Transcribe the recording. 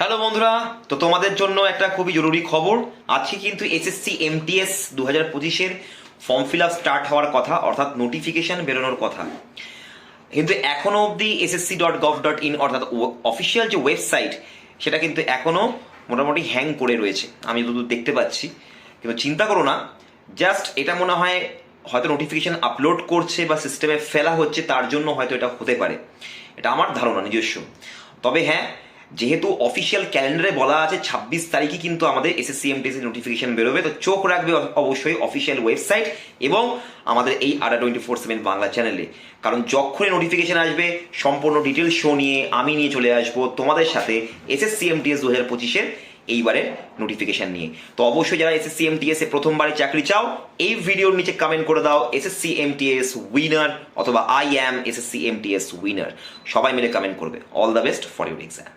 Hello বন্ধুরা, তো তোমাদের জন্য একটা খুবই জরুরি খবর। আজকে কিন্তু এসএসসি এমটিএস 2025-এর ফর্ম ফিল আপ স্টার্ট হওয়ার কথা, অর্থাৎ নোটিফিকেশন বেরোনোর কথা। কিন্তু এখনো অবধি ssc.gov.in অর্থাৎ অফিসিয়াল যে ওয়েবসাইট সেটা কিন্তু এখনো মোটামুটি হ্যাং করে রয়েছে, আমি যতদূর দেখতে পাচ্ছি। কিন্তু চিন্তা করো না, জাস্ট এটা মনে হয় হয়তো নোটিফিকেশন আপলোড করছে বা সিস্টেমে ফেলা হচ্ছে, তার জন্য হয়তো এটা হতে পারে। এটা আমার ধারণা নিজস্ব। তবে হ্যাঁ, যেহেতু অফিসিয়াল ক্যালেন্ডারে বলা আছে 26 তারিখই কিন্তু আমাদের এসএসসি এমটিএস নোটিফিকেশন বেরোবে, তো চোখ রাখবে অবশ্যই অফিসিয়াল ওয়েবসাইট এবং আমাদের এই আড্ডা 24/7 বাংলা চ্যানেলে। কারণ যখনই নোটিফিকেশন আসবে সম্পূর্ণ ডিটেলস শো নিয়ে আমি নিয়ে চলে আসবো তোমাদের সাথে এসএসসি এমটিএস 2025-এর এইবারের নোটিফিকেশন নিয়ে। তো অবশ্যই যারা এসএসসি এমটিএস এ প্রথমবারে চাকরি চাও, এই ভিডিওর নিচে কমেন্ট করে দাও এসএসসি এমটিএস উইনার অথবা I am SSC MTS winner. সবাই মিলে কমেন্ট করবে। All the best for your exam.